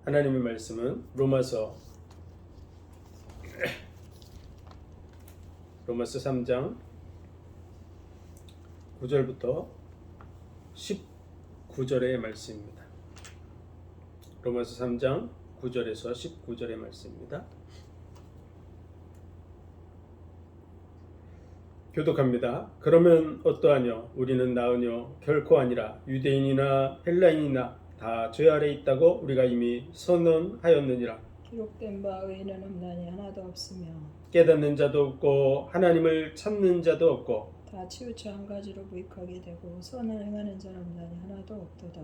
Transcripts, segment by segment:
하나님의 말씀은 로마서 3장 9절부터 19절의 말씀입니다. 로마서 3장 9절에서 19절의 말씀입니다. 교독합니다. 그러면 어떠하뇨? 우리는 나으뇨? 결코 아니라. 유대인이나 헬라인이나 다 죄 아래 있다고 우리가 이미 선언하였느니라. 기록된 바 의인은 없나니 하나도 없으며 깨닫는 자도 없고 하나님을 찾는 자도 없고 다 치우쳐 한 가지로 무익하게 되고 선을 행하는 자는 없나니 하나도 없도다.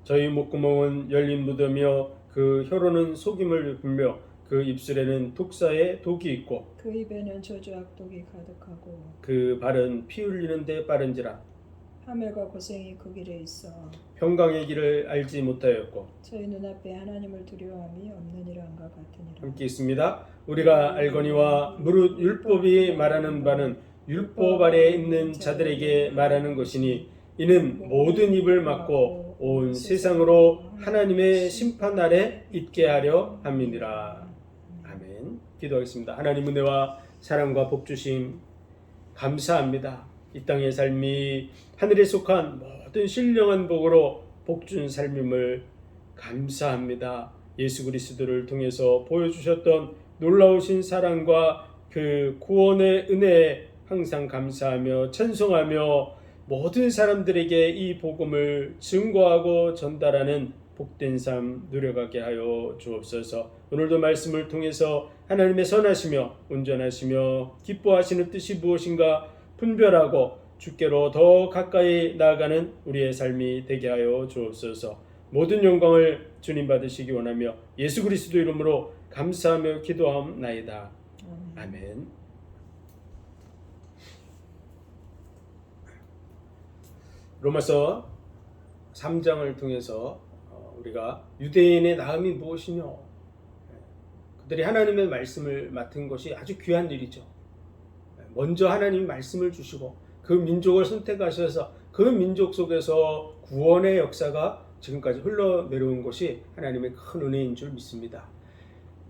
저희 목구멍은 열린 무덤이요 그 혀로는 속임을 불며 그 입술에는 독사의 독이 있고 그 입에는 저주 악독이 가득하고 그 발은 피 흘리는데 빠른지라. 하멜과 고생이 그 길에 있어 평강의 길을 알지 못하였고. 저희 눈앞에 하나님을 두려워함이 없느니라 한가 같으니라. 함께 있습니다. 우리가 알거니와 무릇 율법이 말하는 바는 율법 아래에 있는 자들에게 말하는 것이니 이는 모든 입을 막고 온 세상으로 하나님의 심판 아래 있게 하려 함이니라. 아멘. 기도하겠습니다. 하나님 은혜와 사랑과 복 주심 감사합니다. 이 땅의 삶이 하늘에 속한 모든 신령한 복으로 복준 삶임을 감사합니다. 예수 그리스도를 통해서 보여주셨던 놀라우신 사랑과 그 구원의 은혜에 항상 감사하며 찬송하며 모든 사람들에게 이 복음을 증거하고 전달하는 복된 삶 누려가게 하여 주옵소서. 오늘도 말씀을 통해서 하나님의 선하시며 온전하시며 기뻐하시는 뜻이 무엇인가 분별하고 주께로 더 가까이 나아가는 우리의 삶이 되게 하여 주옵소서. 모든 영광을 주님 받으시기 원하며 예수 그리스도 이름으로 감사하며 기도하옵나이다. 아멘. 로마서 3장을 통해서 우리가 유대인의 나음이 무엇이뇨? 그들이 하나님의 말씀을 맡은 것이 아주 귀한 일이죠. 먼저 하나님이 말씀을 주시고 그 민족을 선택하셔서 그 민족 속에서 구원의 역사가 지금까지 흘러내려온 것이 하나님의 큰 은혜인 줄 믿습니다.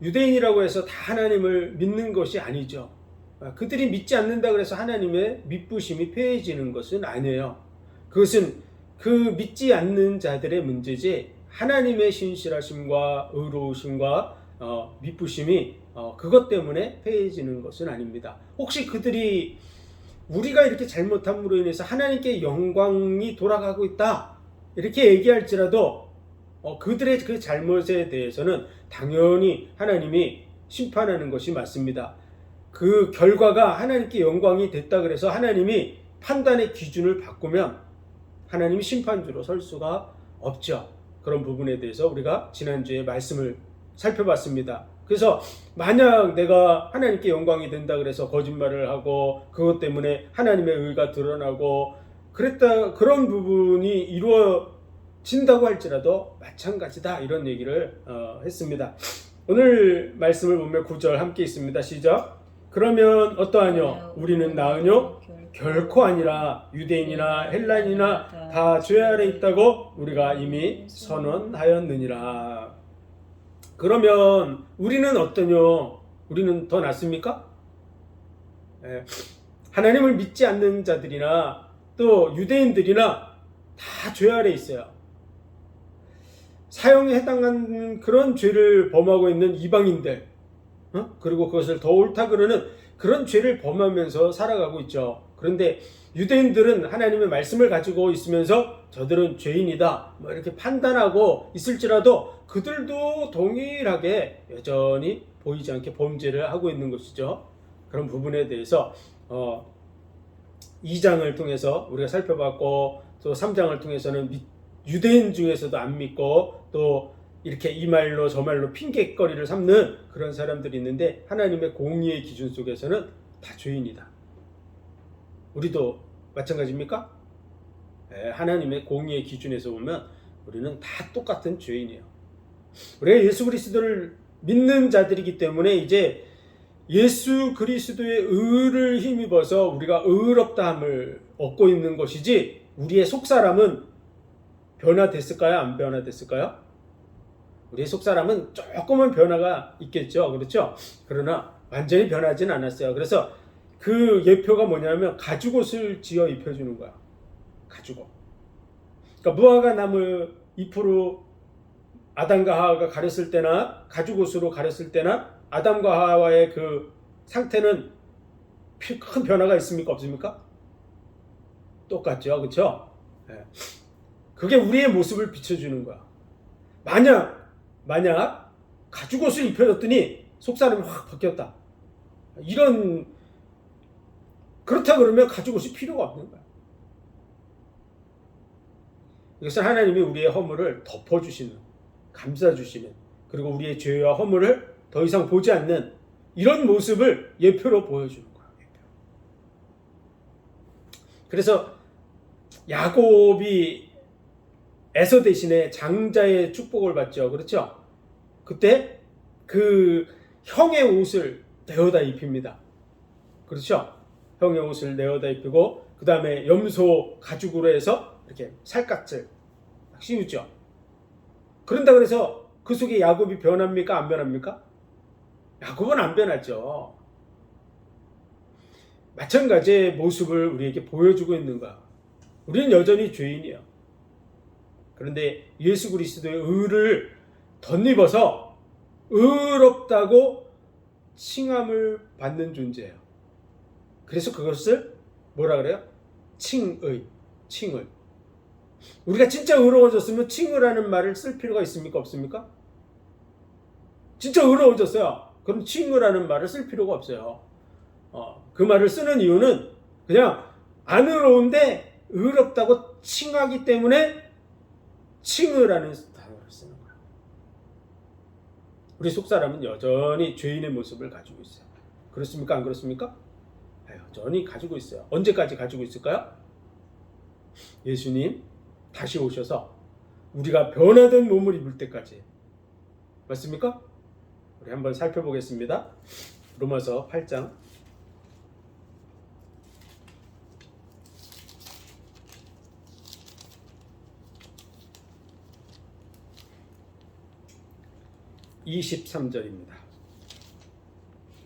유대인이라고 해서 다 하나님을 믿는 것이 아니죠. 그들이 믿지 않는다 그래서 하나님의 믿부심이 패해지는 것은 아니에요. 그것은 그 믿지 않는 자들의 문제지 하나님의 신실하심과 의로우심과 믿부심이 그것 때문에 패해지는 것은 아닙니다. 혹시 그들이 우리가 이렇게 잘못함으로 인해서 하나님께 영광이 돌아가고 있다 이렇게 얘기할지라도 그들의 그 잘못에 대해서는 당연히 하나님이 심판하는 것이 맞습니다. 그 결과가 하나님께 영광이 됐다 그래서 하나님이 판단의 기준을 바꾸면 하나님이 심판주로 설 수가 없죠. 그런 부분에 대해서 우리가 지난주에 말씀을 살펴봤습니다. 그래서 만약 내가 하나님께 영광이 된다 그래서 거짓말을 하고 그것 때문에 하나님의 의가 드러나고 그런 부분이 이루어진다고 할지라도 마찬가지다 이런 얘기를 했습니다. 오늘 말씀을 보면 9절 함께 있습니다. 시작. 그러면 어떠하뇨? 우리는 나으뇨? 결코 아니라. 유대인이나 헬라인이나 다 죄 아래 있다고 우리가 이미 선언하였느니라. 그러면 우리는 어떠뇨? 우리는 더 낫습니까? 하나님을 믿지 않는 자들이나 또 유대인들이나 다 죄 아래 있어요. 사형에 해당하는 그런 죄를 범하고 있는 이방인들, 그리고 그것을 더 옳다 그러는 그런 죄를 범하면서 살아가고 있죠. 그런데 유대인들은 하나님의 말씀을 가지고 있으면서 저들은 죄인이다 이렇게 판단하고 있을지라도 그들도 동일하게 여전히 보이지 않게 범죄를 하고 있는 것이죠. 그런 부분에 대해서 2장을 통해서 우리가 살펴봤고 또 3장을 통해서는 유대인 중에서도 안 믿고 또 이렇게 이 말로 저 말로 핑계거리를 삼는 그런 사람들이 있는데 하나님의 공의의 기준 속에서는 다 죄인이다. 우리도 마찬가지입니까? 하나님의 공의의 기준에서 보면 우리는 다 똑같은 죄인이에요. 우리가 예수 그리스도를 믿는 자들이기 때문에 이제 예수 그리스도의 의를 힘입어서 우리가 의롭다함을 얻고 있는 것이지 우리의 속사람은 변화됐을까요? 안 변화됐을까요? 우리의 속사람은 조금은 변화가 있겠죠. 그렇죠? 그러나 완전히 변하지는 않았어요. 그래서 그 예표가 뭐냐면 가죽옷을 지어 입혀주는 거야. 가죽옷. 그러니까 무화과 나무 잎으로 아담과 하와가 가렸을 때나 가죽옷으로 가렸을 때나 아담과 하와의 그 상태는 큰 변화가 있습니까? 없습니까? 똑같죠. 그렇죠? 예. 그게 우리의 모습을 비춰주는 거야. 만약 가죽옷을 입혀줬더니 속사람이 확 바뀌었다. 그렇다 그러면 가죽옷이 필요가 없는 거야. 이것은 하나님이 우리의 허물을 덮어주시는, 감싸주시는, 그리고 우리의 죄와 허물을 더 이상 보지 않는 이런 모습을 예표로 보여주는 거야. 그래서 야곱이 에서 대신에 장자의 축복을 받죠. 그렇죠? 그때 그 형의 옷을 내어다 입힙니다. 그렇죠? 형의 옷을 내어다 입히고 그 다음에 염소 가죽으로 해서 이렇게 살갗을 씌우죠. 그런다 그래서 그 속에 야곱이 변합니까? 안 변합니까? 야곱은 안 변하죠. 마찬가지의 모습을 우리에게 보여주고 있는 거야. 우리는 여전히 죄인이에요. 그런데 예수 그리스도의 의를 덧입어서 의롭다고 칭함을 받는 존재예요. 그래서 그것을 뭐라 그래요? 칭의. 우리가 진짜 의로워졌으면 칭의라는 말을 쓸 필요가 있습니까? 없습니까? 진짜 의로워졌어요. 그럼 칭의라는 말을 쓸 필요가 없어요. 그 말을 쓰는 이유는 그냥 안 의로운데 의롭다고 칭하기 때문에 칭의라는 단어를 쓰는 거예요. 우리 속사람은 여전히 죄인의 모습을 가지고 있어요. 그렇습니까? 안 그렇습니까? 여전히 가지고 있어요. 언제까지 가지고 있을까요? 예수님 다시 오셔서 우리가 변화된 몸을 입을 때까지. 맞습니까? 우리 한번 살펴보겠습니다. 로마서 8장 23절입니다.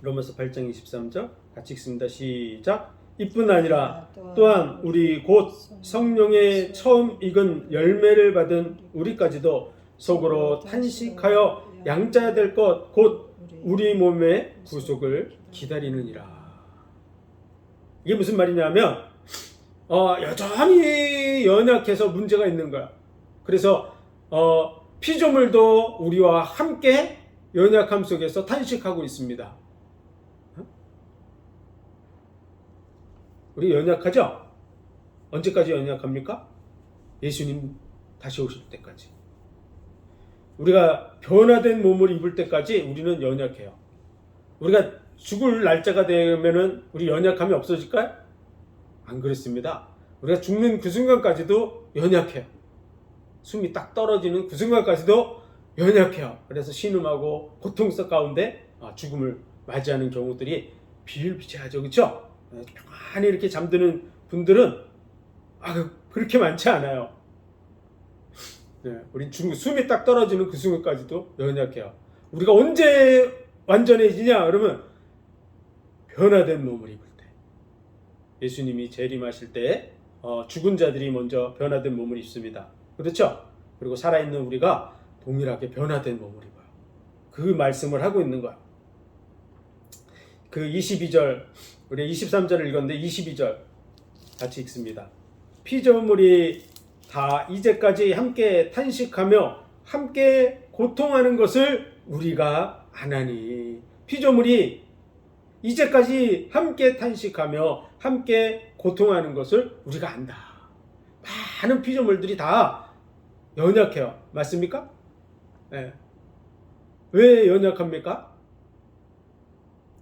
로마서 8장 23절 같이 읽습니다. 시작. 이뿐 아니라 또한 우리 곧 성령의 처음 익은 열매를 받은 우리까지도 속으로 탄식하여 양자야 될 것 곧 우리 몸의 구속을 기다리느니라. 이게 무슨 말이냐면 여전히 연약해서 문제가 있는 거야. 그래서 피조물도 우리와 함께 연약함 속에서 탄식하고 있습니다. 우리 연약하죠? 언제까지 연약합니까? 예수님 다시 오실 때까지. 우리가 변화된 몸을 입을 때까지 우리는 연약해요. 우리가 죽을 날짜가 되면은 우리 연약함이 없어질까요? 안 그렇습니다. 우리가 죽는 그 순간까지도 연약해요. 숨이 딱 떨어지는 그 순간까지도 연약해요. 그래서 신음하고 고통 속 가운데 죽음을 맞이하는 경우들이 비일비재하죠. 그렇죠? 평안히 이렇게 잠드는 분들은 그렇게 많지 않아요. 우리 숨이 딱 떨어지는 그 순간까지도 연약해요. 우리가 언제 완전해지냐? 그러면 변화된 몸을 입을 때. 예수님이 재림하실 때 죽은 자들이 먼저 변화된 몸을 입습니다. 그렇죠? 그리고 살아있는 우리가 동일하게 변화된 몸을 입어요. 그 말씀을 하고 있는 거야. 그 22절, 우리 23절을 읽었는데 22절 같이 읽습니다. 피조물이 다 이제까지 함께 탄식하며 함께 고통하는 것을 우리가 아나니. 피조물이 이제까지 함께 탄식하며 함께 고통하는 것을 우리가 안다. 많은 피조물들이 다 연약해요. 맞습니까? 네. 왜 연약합니까?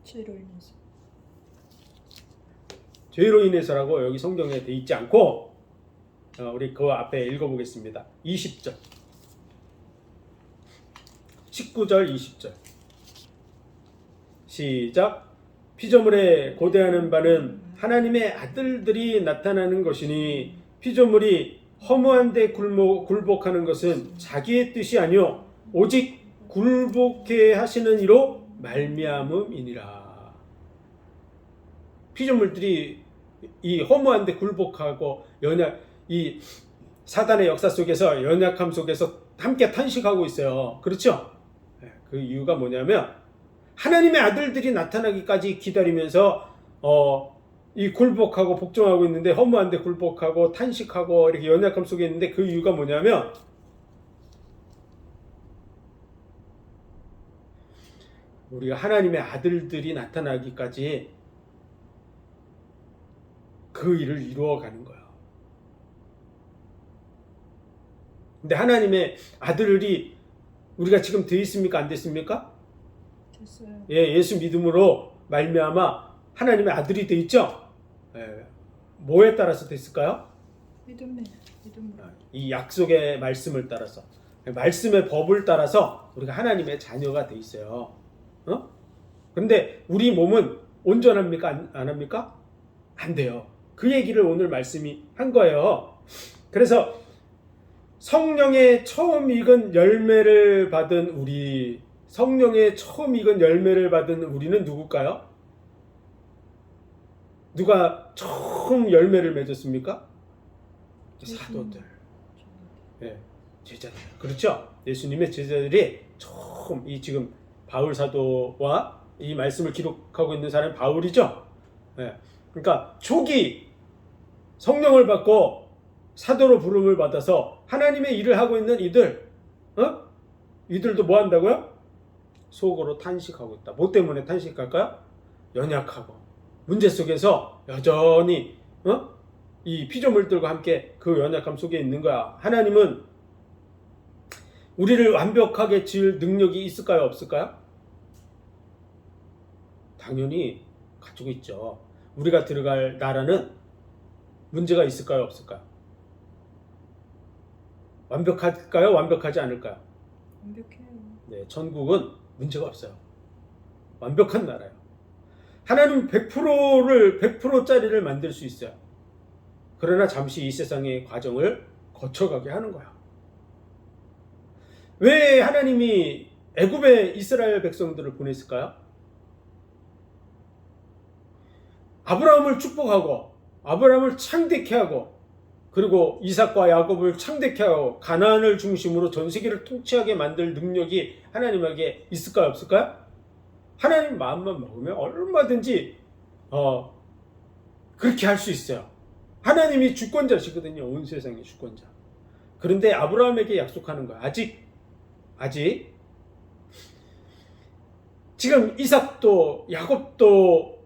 죄로 인해서. 죄로 인해서라고 여기 성경에 돼 있지 않고 우리 그 앞에 읽어보겠습니다. 20절 19절 20절 시작. 피조물에 고대하는 바는 하나님의 아들들이 나타나는 것이니 피조물이 허무한데 굴복하는 것은 자기의 뜻이 아니요 오직 굴복해 하시는 이로 말미암음이니라. 피조물들이 이 허무한데 굴복하고 이 사단의 역사 속에서 연약함 속에서 함께 탄식하고 있어요. 그렇죠? 그 이유가 뭐냐면 하나님의 아들들이 나타나기까지 기다리면서 이 굴복하고 복종하고 있는데 허무한데 굴복하고 탄식하고 이렇게 연약함 속에 있는데 그 이유가 뭐냐면 우리가 하나님의 아들들이 나타나기까지 그 일을 이루어가는 거예요. 근데 하나님의 아들이 우리가 지금 되어 있습니까? 안 됐습니까? 됐어요. 예, 예수 믿음으로 말미암아 하나님의 아들이 되어 있죠? 예, 뭐에 따라서 됐을까요? 믿음으로. 이 약속의 말씀을 따라서, 말씀의 법을 따라서 우리가 하나님의 자녀가 되어 있어요. 그런데 우리 몸은 온전합니까? 안 합니까? 안 돼요. 그 얘기를 오늘 말씀이 한 거예요. 그래서 성령의 처음 익은 열매를 받은 우리, 성령의 처음 익은 열매를 받은 우리는 누굴까요? 누가 처음 열매를 맺었습니까? 사도들. 예, 제자들. 그렇죠? 예수님의 제자들이 처음 이 지금 바울 사도와 이 말씀을 기록하고 있는 사람이 바울이죠. 예, 그러니까 초기 성령을 받고 사도로 부름을 받아서 하나님의 일을 하고 있는 이들, 이들도 뭐 한다고요? 속으로 탄식하고 있다. 뭐 때문에 탄식할까요? 연약하고 문제 속에서 여전히 이 피조물들과 함께 그 연약함 속에 있는 거야. 하나님은 우리를 완벽하게 지을 능력이 있을까요? 없을까요? 당연히 가지고 있죠. 우리가 들어갈 나라는 문제가 있을까요? 없을까요? 완벽할까요? 완벽하지 않을까요? 완벽해요. 네, 천국은 문제가 없어요. 완벽한 나라예요. 하나님 100%짜리를 만들 수 있어요. 그러나 잠시 이 세상의 과정을 거쳐가게 하는 거야. 왜 하나님이 애굽에 이스라엘 백성들을 보냈을까요? 아브라함을 축복하고 아브라함을 창대케 하고 그리고 이삭과 야곱을 창대케 하고 가나안을 중심으로 전 세계를 통치하게 만들 능력이 하나님에게 있을까요? 없을까요? 하나님 마음만 먹으면 얼마든지 그렇게 할 수 있어요. 하나님이 주권자시거든요. 온 세상의 주권자. 그런데 아브라함에게 약속하는 거야. 아직 지금 이삭도 야곱도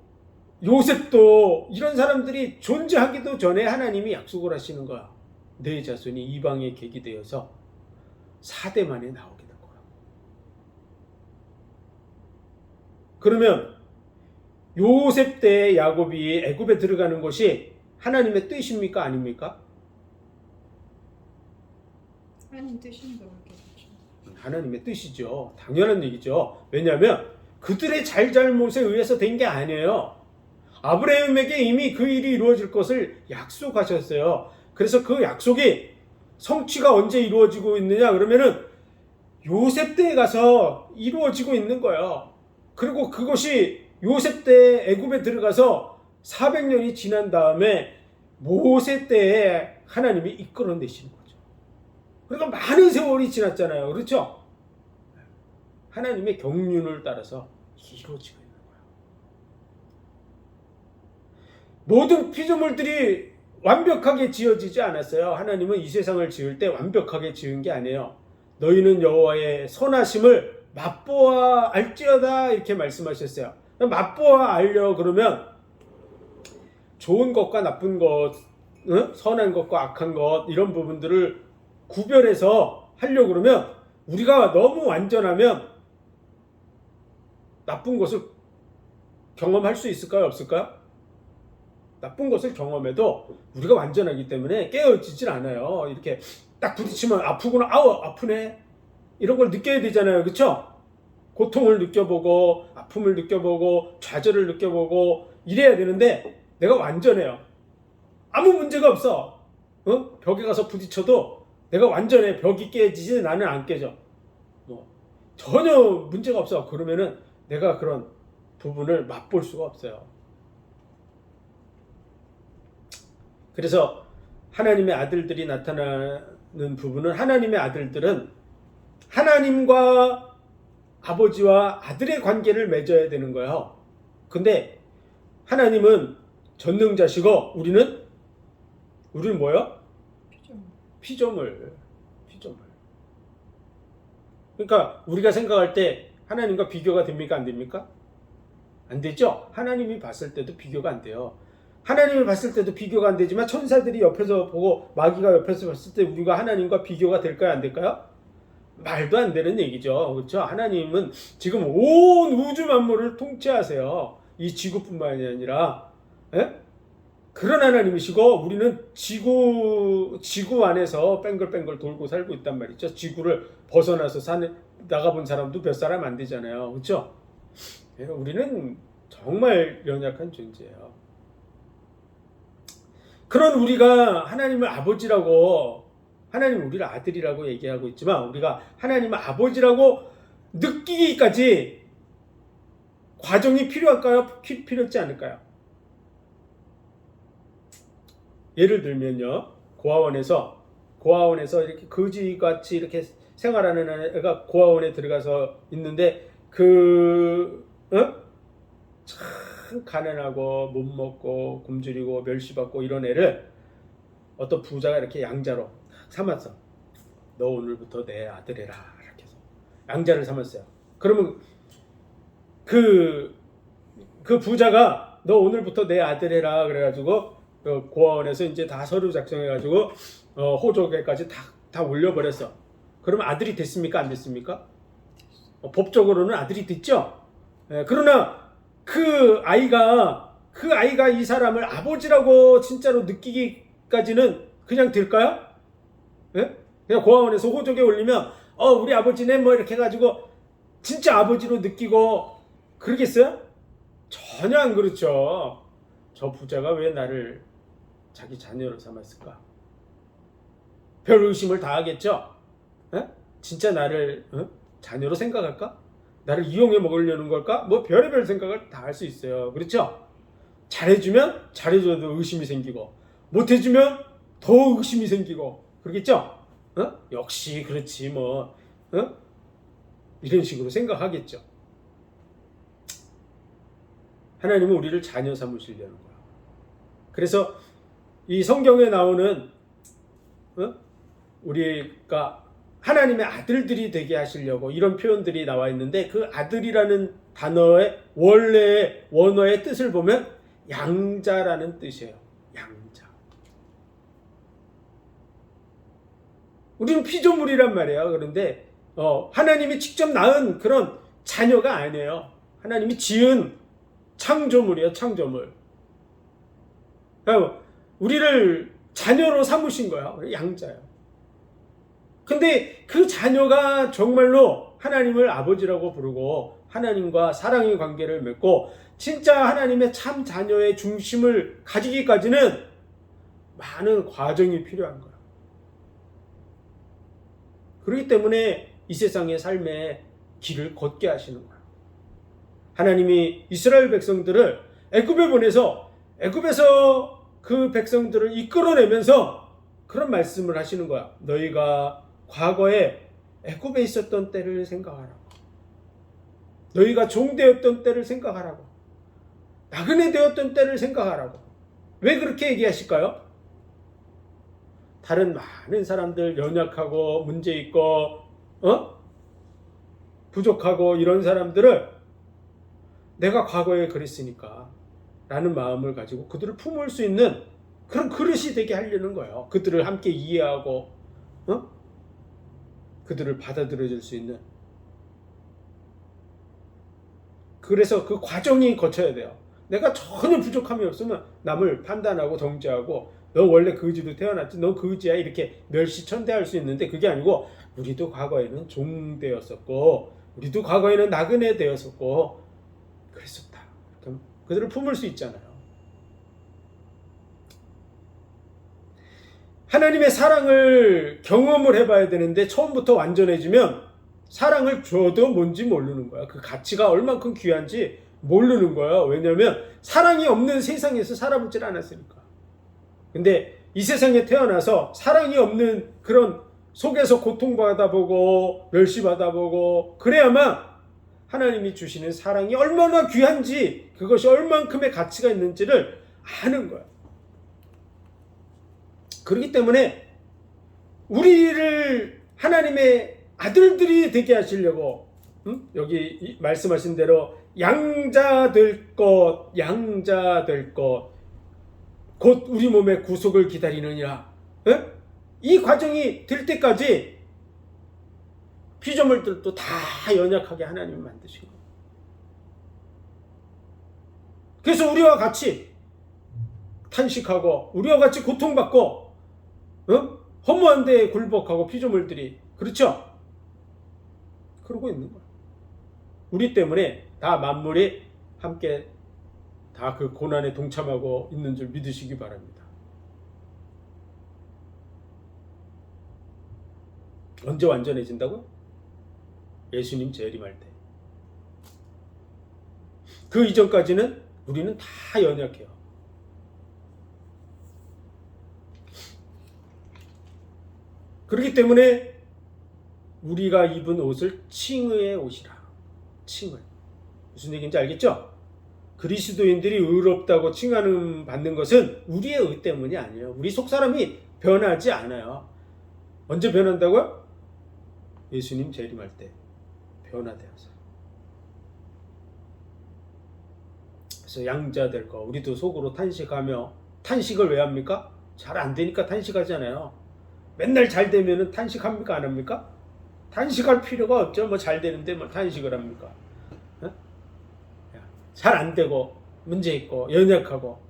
요셉도 이런 사람들이 존재하기도 전에 하나님이 약속을 하시는 거야. 내 자손이 이방의 객이 되어서 4대 만에 나오게 된 거야. 그러면 요셉 때 야곱이 애굽에 들어가는 것이 하나님의 뜻입니까? 아닙니까? 하나님 뜻인 것 같겠죠. 하나님의 뜻이죠. 당연한 얘기죠. 왜냐하면 그들의 잘잘못에 의해서 된 게 아니에요. 아브라함에게 이미 그 일이 이루어질 것을 약속하셨어요. 그래서 그 약속이 성취가 언제 이루어지고 있느냐 그러면은 요셉 때에 가서 이루어지고 있는 거예요. 그리고 그것이 요셉 때 애굽에 들어가서 400년이 지난 다음에 모세 때에 하나님이 이끌어내시는 거죠. 그러니까 많은 세월이 지났잖아요. 그렇죠? 하나님의 경륜을 따라서 이루어지고 있는 거예요. 모든 피조물들이 완벽하게 지어지지 않았어요. 하나님은 이 세상을 지을 때 완벽하게 지은 게 아니에요. 너희는 여호와의 선하심을 맛보아 알지어다 이렇게 말씀하셨어요. 맛보아 알려 그러면 좋은 것과 나쁜 것, 선한 것과 악한 것 이런 부분들을 구별해서 하려고 그러면 우리가 너무 완전하면 나쁜 것을 경험할 수 있을까요? 없을까요? 나쁜 것을 경험해도 우리가 완전하기 때문에 깨어지질 않아요. 이렇게 딱 부딪히면 아프구나, 아우 아프네 이런 걸 느껴야 되잖아요. 그렇죠? 고통을 느껴보고 아픔을 느껴보고 좌절을 느껴보고 이래야 되는데 내가 완전해요. 아무 문제가 없어. 벽에 가서 부딪혀도 내가 완전해. 벽이 깨지지 나는 안 깨져. 전혀 문제가 없어. 그러면은 내가 그런 부분을 맛볼 수가 없어요. 그래서 하나님의 아들들이 나타나는 부분은, 하나님의 아들들은 하나님과 아버지와 아들의 관계를 맺어야 되는 거예요. 근데 하나님은 전능자시고 우리는 뭐요? 피조물. 그러니까 우리가 생각할 때 하나님과 비교가 됩니까? 안 됩니까? 안 되죠? 하나님이 봤을 때도 비교가 안 돼요. 하나님을 봤을 때도 비교가 안 되지만 천사들이 옆에서 보고 마귀가 옆에서 봤을 때 우리가 하나님과 비교가 될까요? 안 될까요? 말도 안 되는 얘기죠. 그렇죠? 하나님은 지금 온 우주 만물을 통치하세요. 이 지구뿐만이 아니라. 예? 그런 하나님이시고 우리는 지구 안에서 뺑글뺑글 돌고 살고 있단 말이죠. 지구를 벗어나서 나가본 사람도 몇 사람 안 되잖아요. 그렇죠? 우리는 정말 연약한 존재예요. 그런 우리가 하나님을 아버지라고, 하나님 우리를 아들이라고 얘기하고 있지만 우리가 하나님을 아버지라고 느끼기까지 과정이 필요할까요? 필요하지 않을까요? 예를 들면요, 고아원에서 이렇게 거지같이 이렇게 생활하는 애가 고아원에 들어가서 있는데 참 가난하고 못 먹고 굶주리고 멸시받고 이런 애를 어떤 부자가 이렇게 양자로 삼았어. 너 오늘부터 내 아들이라 이렇게 해서 양자를 삼았어요. 그러면 그 부자가 너 오늘부터 내 아들이라 그래가지고 고아원에서 이제 다 서류 작성해가지고 호적에까지 다 올려버렸어. 그러면 아들이 됐습니까? 안 됐습니까? 법적으로는 아들이 됐죠. 그러나 그 아이가 이 사람을 아버지라고 진짜로 느끼기까지는 그냥 될까요? 그냥 고아원에서 호적에 올리면 우리 아버지네 뭐 이렇게 해가지고 진짜 아버지로 느끼고 그러겠어요? 전혀 안 그렇죠. 저 부자가 왜 나를 자기 자녀로 삼았을까? 별 의심을 다 하겠죠? 진짜 나를 자녀로 생각할까? 나를 이용해 먹으려는 걸까? 뭐 별의별 생각을 다 할 수 있어요. 그렇죠? 잘해주면 잘해줘도 의심이 생기고 못해주면 더 의심이 생기고 그러겠죠? 역시 그렇지 뭐 이런 식으로 생각하겠죠. 하나님은 우리를 자녀 삼으시려는 거야. 그래서 이 성경에 나오는 우리가 하나님의 아들들이 되게 하시려고 이런 표현들이 나와 있는데 그 아들이라는 단어의 원래의 원어의 뜻을 보면 양자라는 뜻이에요. 양자. 우리는 피조물이란 말이에요. 그런데 하나님이 직접 낳은 그런 자녀가 아니에요. 하나님이 지은 창조물이에요. 창조물. 우리를 자녀로 삼으신 거예요. 양자예요. 근데 그 자녀가 정말로 하나님을 아버지라고 부르고 하나님과 사랑의 관계를 맺고 진짜 하나님의 참 자녀의 중심을 가지기까지는 많은 과정이 필요한 거예요. 그렇기 때문에 이 세상의 삶의 길을 걷게 하시는 거예요. 하나님이 이스라엘 백성들을 애굽에 보내서 애굽에서 그 백성들을 이끌어내면서 그런 말씀을 하시는 거야. 너희가 과거에 애굽에 있었던 때를 생각하라고. 너희가 종되었던 때를 생각하라고. 나그네 되었던 때를 생각하라고. 왜 그렇게 얘기하실까요? 다른 많은 사람들 연약하고 문제 있고 부족하고 이런 사람들을 내가 과거에 그랬으니까 라는 마음을 가지고 그들을 품을 수 있는 그런 그릇이 되게 하려는 거예요. 그들을 함께 이해하고 그들을 받아들여 줄 수 있는. 그래서 그 과정이 거쳐야 돼요. 내가 전혀 부족함이 없으면 남을 판단하고 정죄하고 너 원래 거지로 태어났지, 너 거지야 이렇게 멸시천대할 수 있는데 그게 아니고 우리도 과거에는 종되었었고 우리도 과거에는 나그네 되었었고 그랬었다. 그럼 그들을 품을 수 있잖아요. 하나님의 사랑을 경험을 해봐야 되는데 처음부터 완전해지면 사랑을 줘도 뭔지 모르는 거야. 그 가치가 얼만큼 귀한지 모르는 거야. 왜냐하면 사랑이 없는 세상에서 살아보질 않았으니까. 근데 이 세상에 태어나서 사랑이 없는 그런 속에서 고통받아보고 멸시받아보고 그래야만 하나님이 주시는 사랑이 얼마나 귀한지, 그것이 얼만큼의 가치가 있는지를 아는 거야. 그렇기 때문에 우리를 하나님의 아들들이 되게 하시려고 여기 말씀하신 대로 양자 될 것, 양자 될 것, 곧 우리 몸의 구속을 기다리느니라. 이 과정이 될 때까지 피조물들도 다 연약하게 하나님이 만드신 거예요. 그래서 우리와 같이 탄식하고 우리와 같이 고통받고 허무한 데에 굴복하고 피조물들이, 그렇죠? 그러고 있는 거예요. 우리 때문에 다 만물이 함께 다 그 고난에 동참하고 있는 줄 믿으시기 바랍니다. 언제 완전해진다고요? 예수님 재림할 때. 그 이전까지는 우리는 다 연약해요. 그렇기 때문에 우리가 입은 옷을 칭의의 옷이라. 칭을. 무슨 얘기인지 알겠죠? 그리스도인들이 의롭다고 칭하는 받는 것은 우리의 의 때문이 아니에요. 우리 속사람이 변하지 않아요. 언제 변한다고요? 예수님 재림할 때 변화되어서. 그래서 양자 될 거, 우리도 속으로 탄식하며, 탄식을 왜 합니까? 잘 안 되니까 탄식하잖아요. 맨날 잘 되면은 탄식합니까? 안 합니까? 탄식할 필요가 없죠. 뭐 잘 되는데 뭐 탄식을 합니까? 잘 안 되고 문제 있고 연약하고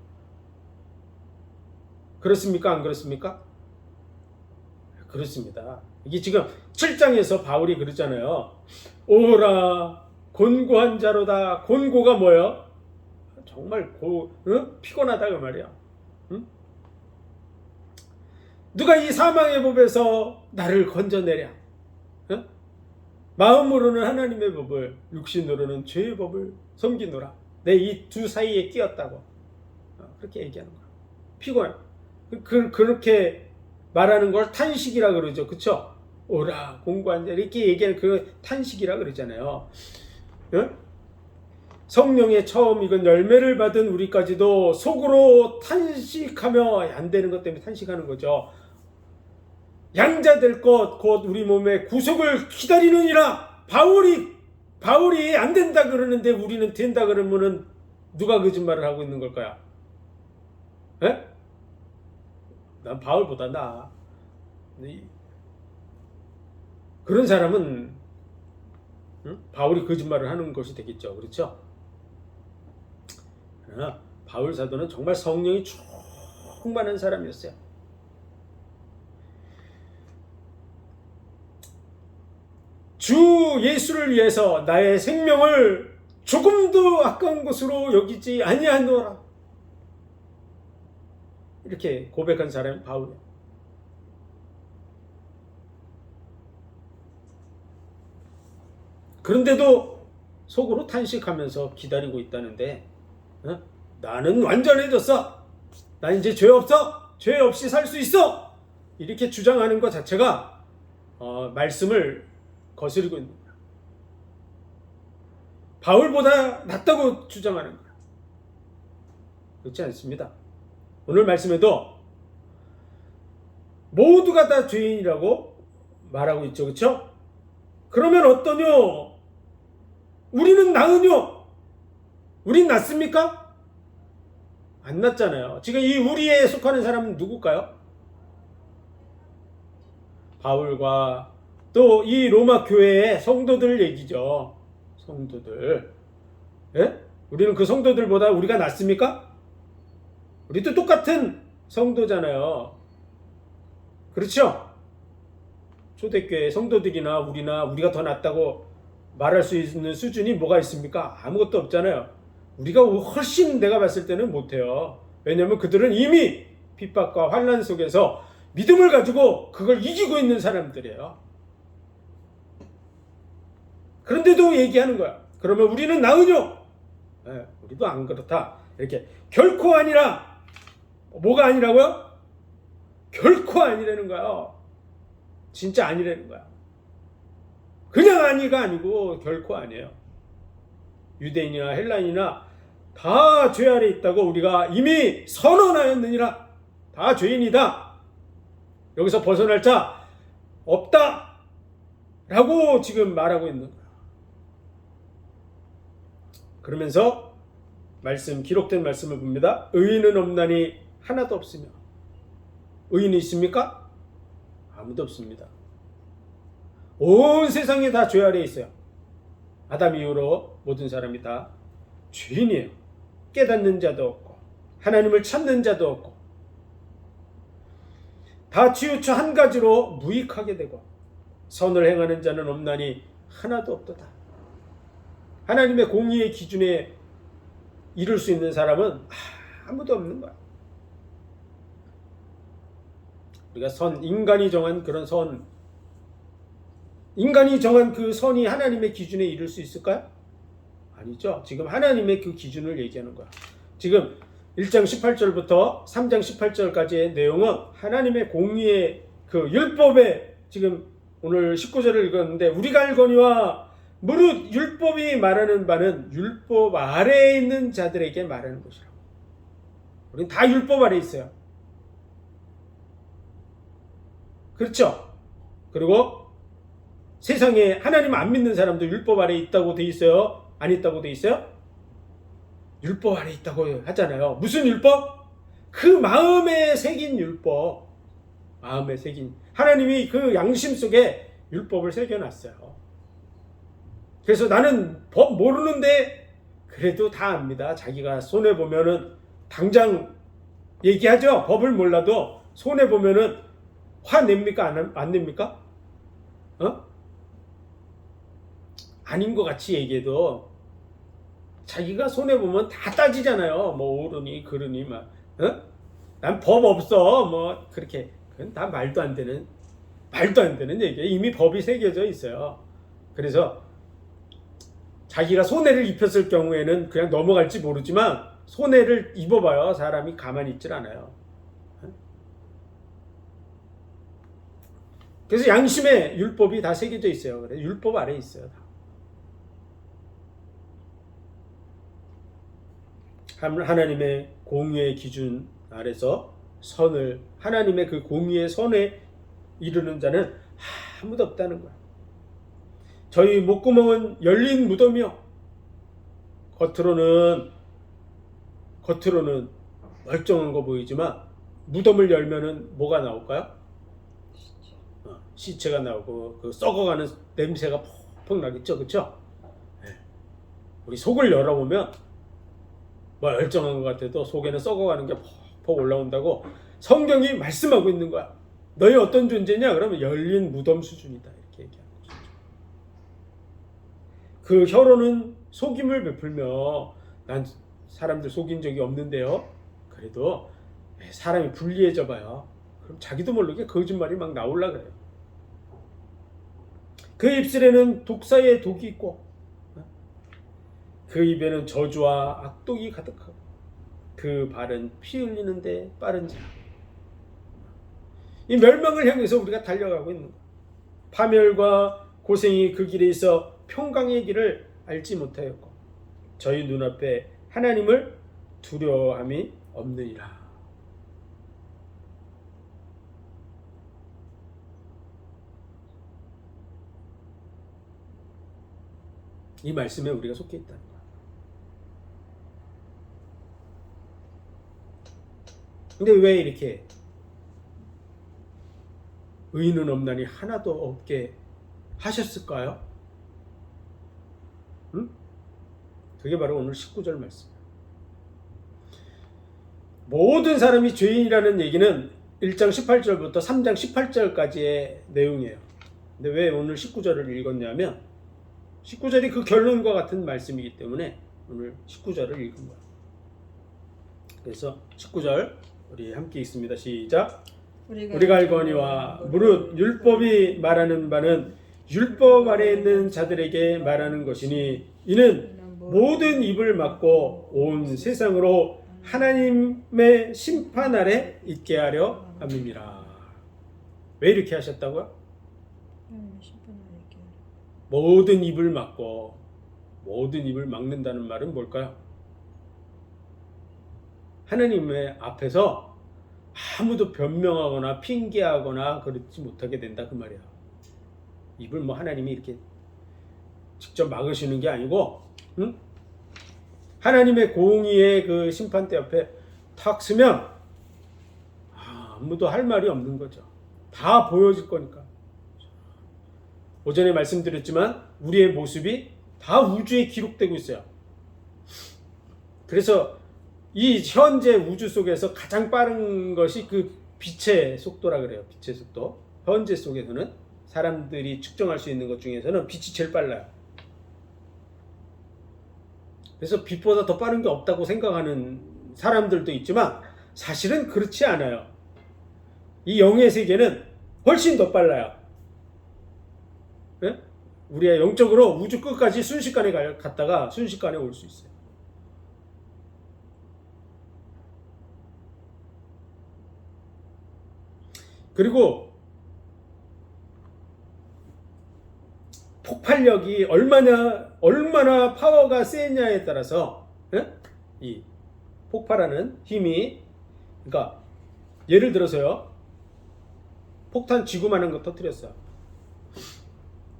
그렇습니까? 안 그렇습니까? 그렇습니다. 이게 지금 7장에서 바울이 그러잖아요. 오라 곤고한 자로다. 곤고가 뭐예요? 정말 피곤하다 그 말이야. 누가 이 사망의 법에서 나를 건져내랴. 마음으로는 하나님의 법을, 육신으로는 죄의 법을 섬기노라. 내 이 두 사이에 끼었다고. 그렇게 얘기하는 거야. 피곤해. 그렇게 말하는 걸 탄식이라 그러죠. 그쵸? 오라 공고한 자 이렇게 얘기하는 그 탄식이라 그러잖아요. 성령의 처음 익은 열매를 받은 우리까지도 속으로 탄식하며 안 되는 것 때문에 탄식하는 거죠. 양자 될 것 곧 우리 몸의 구속을 기다리느니라. 바울이 안 된다 그러는데 우리는 된다 그러면은 누가 거짓말을 하고 있는 걸까요? 에? 난 바울보다 나아. 그런 사람은 바울이 거짓말을 하는 것이 되겠죠. 그렇죠? 그러나 바울 사도는 정말 성령이 충만한 사람이었어요. 주 예수를 위해서 나의 생명을 조금도 아까운 것으로 여기지 아니하노라. 이렇게 고백한 사람이 바울이에요. 그런데도 속으로 탄식하면서 기다리고 있다는데 나는 완전해졌어. 나 이제 죄 없어. 죄 없이 살 수 있어. 이렇게 주장하는 것 자체가 말씀을 거스르고 있는 거야. 바울보다 낫다고 주장하는 거야. 그렇지 않습니다. 오늘 말씀에도 모두가 다 죄인이라고 말하고 있죠. 그렇죠? 그러면 어떠뇨? 우리는 나으뇨? 우린 낫습니까? 안 낫잖아요. 지금 이 우리에 속하는 사람은 누굴까요? 바울과 또 이 로마 교회의 성도들 얘기죠. 성도들. 예? 우리는 그 성도들보다 우리가 낫습니까? 우리도 똑같은 성도잖아요. 그렇죠? 초대교회 성도들이나 우리가 더 낫다고 말할 수 있는 수준이 뭐가 있습니까? 아무것도 없잖아요. 우리가 훨씬 내가 봤을 때는 못해요. 왜냐하면 그들은 이미 핍박과 환난 속에서 믿음을 가지고 그걸 이기고 있는 사람들이에요. 그런데도 얘기하는 거야. 그러면 우리는 나으뇨? 우리도 안 그렇다. 이렇게 결코 아니라. 뭐가 아니라고요? 결코 아니라는 거야. 진짜 아니라는 거야. 그냥 아니가 아니고 결코 아니에요. 유대인이나 헬라인이나 다 죄 아래 있다고 우리가 이미 선언하였느니라. 다 죄인이다. 여기서 벗어날 자 없다. 라고 지금 말하고 있는 거야. 그러면서 기록된 말씀을 봅니다. 의인은 없나니 하나도 없으며. 의인이 있습니까? 아무도 없습니다. 온 세상에 다 죄 아래 있어요. 아담 이후로 모든 사람이 다 죄인이에요. 깨닫는 자도 없고 하나님을 찾는 자도 없고 다 치우쳐 한 가지로 무익하게 되고 선을 행하는 자는 없나니 하나도 없도다. 하나님의 공의의 기준에 이룰 수 있는 사람은 아무도 없는 거야. 우리가 인간이 정한 그런 인간이 정한 그 선이 하나님의 기준에 이룰 수 있을까요? 아니죠. 지금 하나님의 그 기준을 얘기하는 거야. 지금 1장 18절부터 3장 18절까지의 내용은 하나님의 공의의 그 율법에 지금 오늘 19절을 읽었는데 우리가 알거니와 무릇 율법이 말하는 바는 율법 아래에 있는 자들에게 말하는 것이라고. 우리는 다 율법 아래에 있어요. 그렇죠? 그리고 세상에 하나님 안 믿는 사람도 율법 아래에 있다고 돼 있어요? 안 있다고 돼 있어요? 율법 아래에 있다고 하잖아요. 무슨 율법? 그 마음에 새긴 율법. 마음에 새긴. 하나님이 그 양심 속에 율법을 새겨놨어요. 그래서 나는 법 모르는데 그래도 다 압니다. 자기가 손해보면은 당장 얘기하죠. 법을 몰라도 손해보면은 화냅니까? 안 냅니까? 아닌 것 같이 얘기해도 자기가 손해보면 다 따지잖아요. 뭐 옳으니 그르니 막. 난 법 없어. 뭐 그렇게. 그건 다 말도 안 되는 얘기예요. 이미 법이 새겨져 있어요. 그래서 자기가 손해를 입혔을 경우에는 그냥 넘어갈지 모르지만 손해를 입어봐요. 사람이 가만히 있질 않아요. 그래서 양심에 율법이 다 새겨져 있어요. 그래서 율법 아래에 있어요. 다. 하나님의 공의의 기준 아래서 하나님의 그 공의의 선에 이르는 자는 아무도 없다는 거야. 저희 목구멍은 열린 무덤이요. 겉으로는 멀쩡한 거 보이지만 무덤을 열면은 뭐가 나올까요? 시체가 나오고 그 썩어가는 냄새가 퍽퍽 나겠죠, 그렇죠? 우리 속을 열어보면 멀쩡한 것 같아도 속에는 썩어가는 게 퍽퍽 올라온다고 성경이 말씀하고 있는 거야. 너희 어떤 존재냐? 그러면 열린 무덤 수준이다 이렇게 얘기하는 거죠. 그 혀로는 속임을 베풀며 난 사람들 속인 적이 없는데요. 그래도 사람이 불리해져 봐요. 그럼 자기도 모르게 거짓말이 막 나올라 그래요. 그 입술에는 독사의 독이 있고 그 입에는 저주와 악독이 가득하고 그 발은 피 흘리는데 빠른 자. 이 멸망을 향해서 우리가 달려가고 있는 거예요. 파멸과 고생이 그 길에 있어 평강의 길을 알지 못하였고 저희 눈앞에 하나님을 두려워함이 없느니라. 이 말씀에 우리가 속해 있다는 거야. 근데 왜 이렇게 의인은 없나니 하나도 없게 하셨을까요? 그게 바로 오늘 19절 말씀이에요. 모든 사람이 죄인이라는 얘기는 1장 18절부터 3장 18절까지의 내용이에요. 근데 왜 오늘 19절을 읽었냐면 19절이 그 결론과 같은 말씀이기 때문에 오늘 19절을 읽은 거예요. 그래서 19절 우리 함께 읽습니다. 시작. 우리가 알거니와 무릇 율법이 말하는 바는 율법 아래 있는 자들에게 말하는 것이니 이는 모든 입을 막고 온 세상으로 하나님의 심판 아래 있게 하려 함이니라. 왜 이렇게 하셨다고요? 하나님의 심판을 얘기하라. 모든 입을 막고, 모든 입을 막는다는 말은 뭘까요? 하나님의 앞에서 아무도 변명하거나 핑계하거나 그렇지 못하게 된다 그 말이야. 입을 뭐 하나님이 이렇게 직접 막으시는 게 아니고, 응? 하나님의 공의의 그 심판대 앞에 탁 서면 아무도 할 말이 없는 거죠. 다 보여질 거니까. 오전에 말씀드렸지만 우리의 모습이 다 우주에 기록되고 있어요. 그래서 이 현재 우주 속에서 가장 빠른 것이 그 빛의 속도라 그래요. 빛의 속도. 현재 속에서는 사람들이 측정할 수 있는 것 중에서는 빛이 제일 빨라요. 그래서 빛보다 더 빠른 게 없다고 생각하는 사람들도 있지만 사실은 그렇지 않아요. 이 영의 세계는 훨씬 더 빨라요. 네? 우리가 영적으로 우주 끝까지 순식간에 갔다가 순식간에 올 수 있어요. 그리고 폭발력이 얼마나 파워가 세냐에 따라서 이 폭발하는 힘이, 그러니까 예를 들어서요, 폭탄 지구만한 거 터뜨렸어요.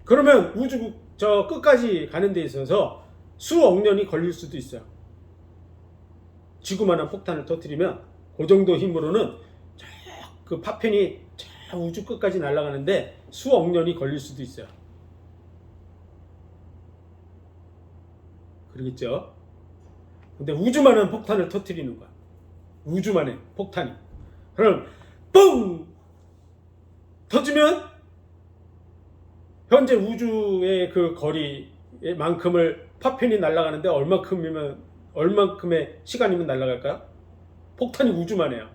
그러면 우주 저 끝까지 가는 데 있어서 수억 년이 걸릴 수도 있어요. 지구만한 폭탄을 터뜨리면 그 정도 힘으로는 그 파편이 저 우주 끝까지 날아가는데 수억 년이 걸릴 수도 있어요. 그러겠죠? 근데 우주만한 폭탄을 터뜨리는 거야. 우주만의 폭탄이. 그럼 뻥! 터지면 현재 우주의 그 거리만큼을 파편이 날아가는데 얼만큼의 시간이면 날아갈까요? 폭탄이 우주만해요.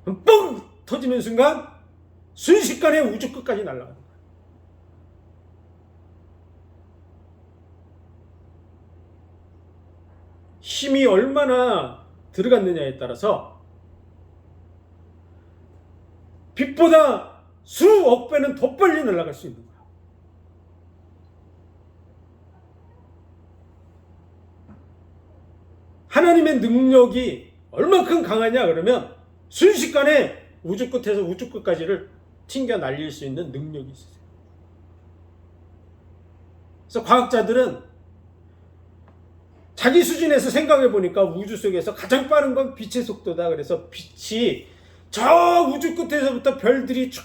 그럼 뻥! 터지는 순간 순식간에 우주 끝까지 날아가는 거야. 힘이 얼마나 들어갔느냐에 따라서 빛보다 수억 배는 더 빨리 날아갈 수 있는 거야. 하나님의 능력이 얼마큼 강하냐 그러면 순식간에 우주 끝에서 우주 끝까지를 튕겨 날릴 수 있는 능력이 있어요. 그래서 과학자들은 자기 수준에서 생각해 보니까 우주 속에서 가장 빠른 건 빛의 속도다. 그래서 빛이 저 우주 끝에서부터 별들이 쫙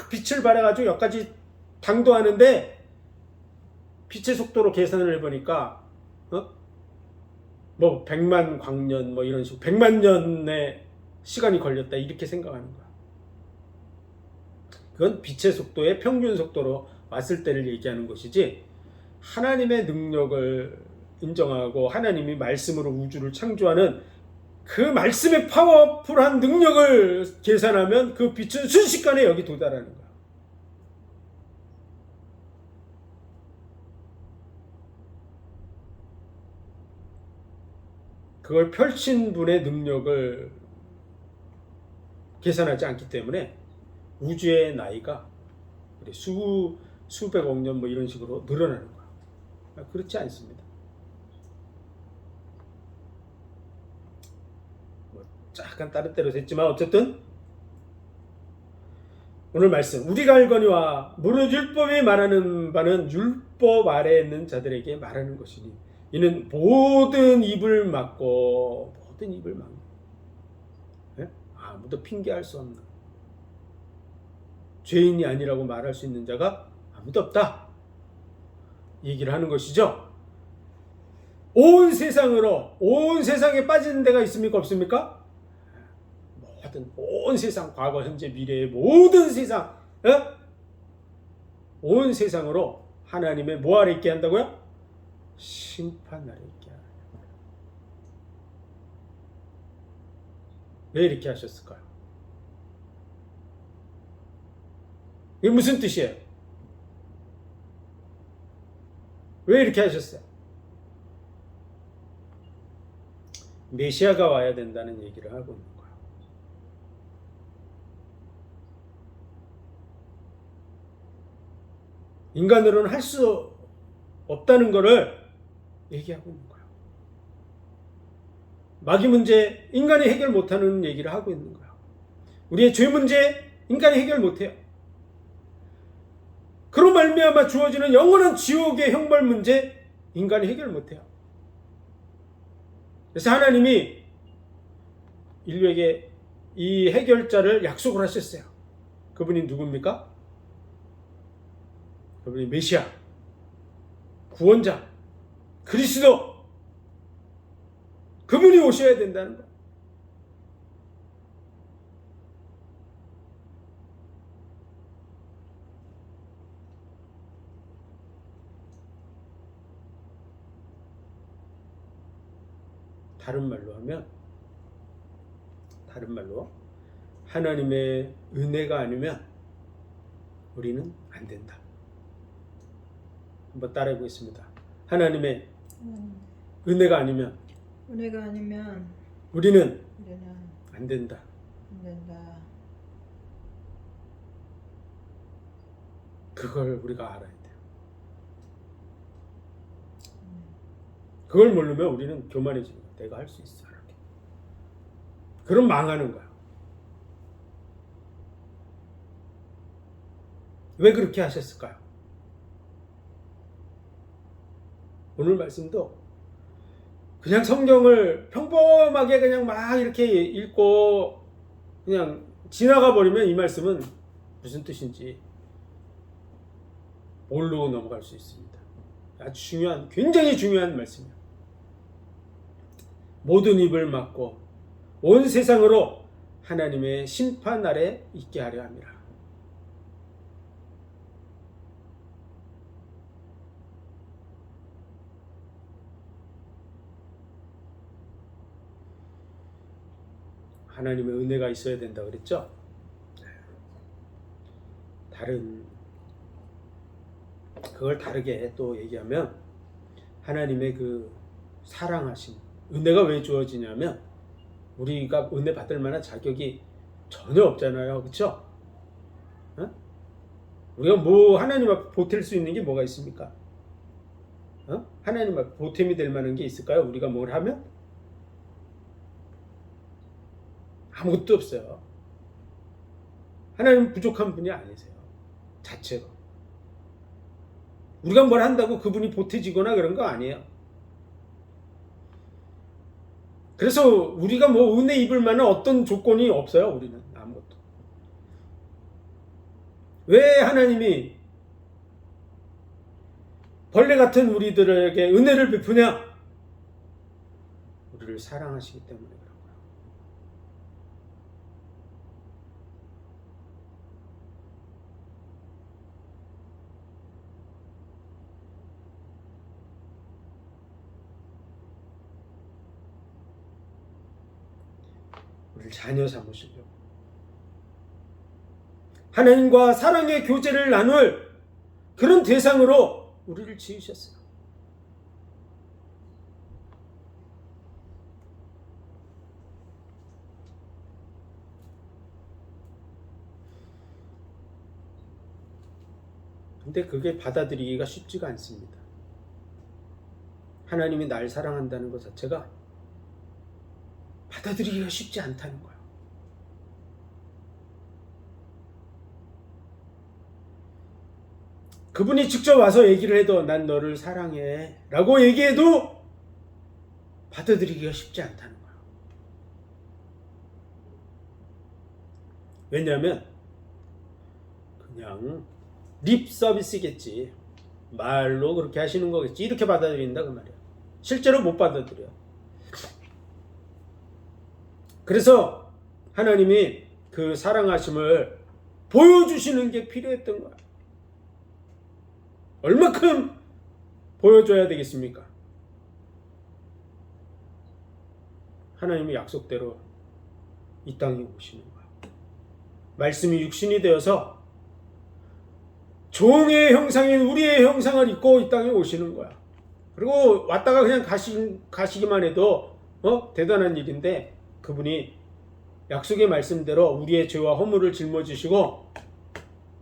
빛을 발해가지고 여기까지 당도하는데 빛의 속도로 계산을 해보니까 뭐 100만 광년 뭐 이런 식으로 100만 년의 시간이 걸렸다 이렇게 생각하는 거야. 그건 빛의 속도의 평균 속도로 왔을 때를 얘기하는 것이지, 하나님의 능력을 인정하고 하나님이 말씀으로 우주를 창조하는 그 말씀의 파워풀한 능력을 계산하면 그 빛은 순식간에 여기 도달하는 거야. 그걸 펼친 분의 능력을 계산하지 않기 때문에 우주의 나이가 수백억 년 뭐 이런 식으로 늘어나는 거야. 그렇지 않습니다. 약간 다른 때로 됐지만 어쨌든 오늘 말씀, 우리가 알거니와 무릇 율법이 말하는 바는 율법 아래에 있는 자들에게 말하는 것이니 이는 모든 입을 막고 아무도 핑계할 수 없는, 죄인이 아니라고 말할 수 있는 자가 아무도 없다 얘기를 하는 것이죠. 온 세상에 빠지는 데가 있습니까 없습니까? 온 세상, 과거 현재 미래의 모든 세상, 온 세상으로 하나님의 뭐 아래 있게 한다고요? 심판 아래 있게 하는. 왜 이렇게 하셨을까요? 이게 무슨 뜻이에요? 왜 이렇게 하셨어요? 메시아가 와야 된다는 얘기를 하고 있는 거예요. 인간으로는 할 수 없다는 것을 얘기하고 있는 거예요. 마귀 문제, 인간이 해결 못하는 얘기를 하고 있는 거예요. 우리의 죄 문제, 인간이 해결 못해요. 그로 말미암아 주어지는 영원한 지옥의 형벌 문제, 인간이 해결 못해요. 그래서 하나님이 인류에게 이 해결자를 약속을 하셨어요. 그분이 누굽니까? 그분이 메시아, 구원자, 그리스도, 그분이 오셔야 된다는 거예요. 다른 말로 하나님의 은혜가 아니면 우리는 안 된다. 한번 따라해 보겠습니다. 하나님의 은혜가 아니면 우리는 안 된다. 그걸 우리가 알아야 돼요. 그걸 모르면 우리는 교만해지는 거야. 내가 할 수 있어. 이렇게. 그럼 망하는 거야. 왜 그렇게 하셨을까요? 오늘 말씀도 그냥 성경을 평범하게 그냥 막 이렇게 읽고 그냥 지나가 버리면 이 말씀은 무슨 뜻인지 모르고 넘어갈 수 있습니다. 아주 중요한, 굉장히 중요한 말씀이에요. 모든 입을 막고 온 세상으로 하나님의 심판 아래 있게 하려 함이라. 하나님의 은혜가 있어야 된다 그랬죠? 그걸 다르게 또 얘기하면 하나님의 그 사랑하심, 은혜가 왜 주어지냐면 우리가 은혜 받을 만한 자격이 전혀 없잖아요. 그렇죠? 어? 우리가 뭐 하나님 앞에 보탤 수 있는 게 뭐가 있습니까? 하나님 앞에 보탬이 될 만한 게 있을까요? 우리가 뭘 하면? 아무것도 없어요. 하나님은 부족한 분이 아니세요. 자체로. 우리가 뭘 한다고 그분이 보태지거나 그런 거 아니에요. 그래서 우리가 뭐 은혜 입을 만한 어떤 조건이 없어요. 우리는 아무것도. 왜 하나님이 벌레 같은 우리들에게 은혜를 베푸냐? 우리를 사랑하시기 때문에 그런 거예요. 우리를 자녀 삼으시려고. 하나님과 사랑의 교제를 나눌 그런 대상으로 우리를 지으셨어요. 근데 그게 받아들이기가 쉽지가 않습니다. 하나님이 날 사랑한다는 것 자체가 받아들이기가 쉽지 않다는 거예요. 그분이 직접 와서 얘기를 해도 난 너를 사랑해 라고 얘기해도 받아들이기가 쉽지 않다는 거예요. 왜냐하면 그냥 립 서비스겠지. 말로 그렇게 하시는 거겠지. 이렇게 받아들인다 그 말이야. 실제로 못 받아들여. 그래서 하나님이 그 사랑하심을 보여주시는 게 필요했던 거야. 얼마큼 보여줘야 되겠습니까? 하나님의 약속대로 이 땅에 오시는 거야. 말씀이 육신이 되어서 종의 형상인 우리의 형상을 입고 이 땅에 오시는 거야. 그리고 왔다가 그냥 가시기만 해도 대단한 일인데, 그분이 약속의 말씀대로 우리의 죄와 허물을 짊어지시고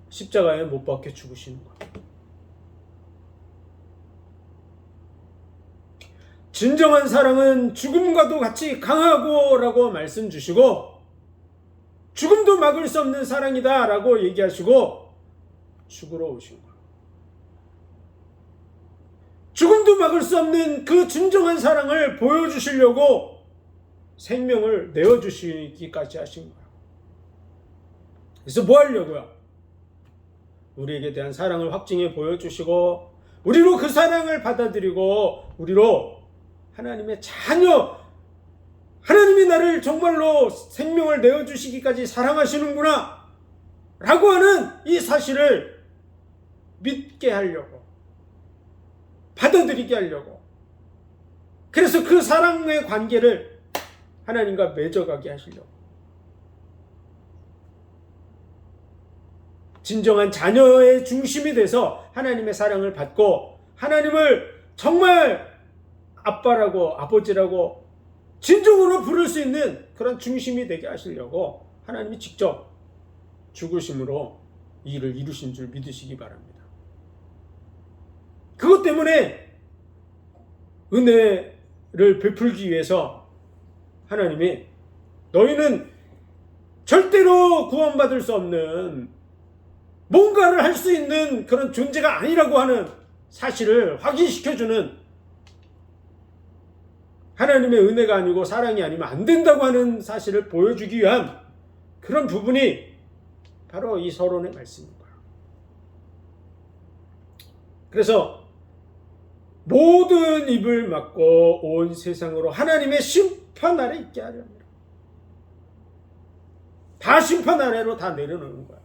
십자가에 못 박혀 죽으시는 거야. 진정한 사랑은 죽음과도 같이 강하고 라고 말씀 주시고, 죽음도 막을 수 없는 사랑이다 라고 얘기하시고 죽으러 오신 거야. 죽음도 막을 수 없는 그 진정한 사랑을 보여주시려고 생명을 내어주시기까지 하신 거야. 그래서 뭐 하려고요? 우리에게 대한 사랑을 확증해 보여주시고, 우리로 그 사랑을 받아들이고, 우리로 하나님의 자녀, 하나님이 나를 정말로 생명을 내어주시기까지 사랑하시는구나 라고 하는 이 사실을 믿게 하려고, 받아들이게 하려고, 그래서 그 사랑의 관계를 하나님과 맺어가게 하시려고. 진정한 자녀의 중심이 돼서 하나님의 사랑을 받고, 하나님을 정말 아빠라고 아버지라고 진정으로 부를 수 있는 그런 중심이 되게 하시려고 하나님이 직접 죽으심으로 이 일을 이루신 줄 믿으시기 바랍니다. 그것 때문에 은혜를 베풀기 위해서 하나님이 너희는 절대로 구원받을 수 없는 뭔가를 할 수 있는 그런 존재가 아니라고 하는 사실을 확인시켜주는, 하나님의 은혜가 아니고 사랑이 아니면 안 된다고 하는 사실을 보여주기 위한 그런 부분이 바로 이 서론의 말씀인 거예요. 그래서 모든 입을 막고 온 세상으로 하나님의 심판 아래 있게 하려 합니다. 다 심판 아래로 다 내려놓는 거예요.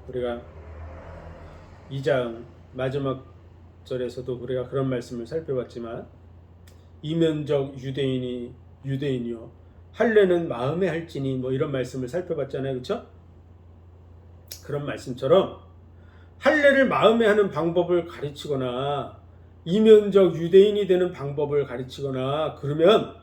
우리가 2장 마지막 절에서도 우리가 그런 말씀을 살펴봤지만, 이면적 유대인이요 할례는 마음에 할지니 뭐 이런 말씀을 살펴봤잖아요. 그렇죠? 그런 말씀처럼 할례를 마음에 하는 방법을 가르치거나 이면적 유대인이 되는 방법을 가르치거나 그러면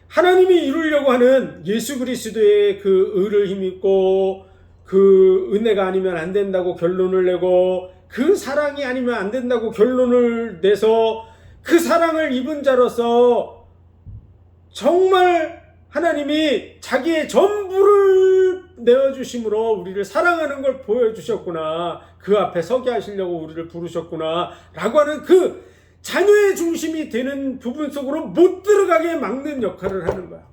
하나님이 이루려고 하는 예수 그리스도의 그 의를 힘입고, 그 은혜가 아니면 안 된다고 결론을 내고, 그 사랑이 아니면 안 된다고 결론을 내서 그 사랑을 입은 자로서 정말 하나님이 자기의 전부를 내어주심으로 우리를 사랑하는 걸 보여주셨구나, 그 앞에 서게 하시려고 우리를 부르셨구나 라고 하는 그 자녀의 중심이 되는 부분 속으로 못 들어가게 막는 역할을 하는 거야.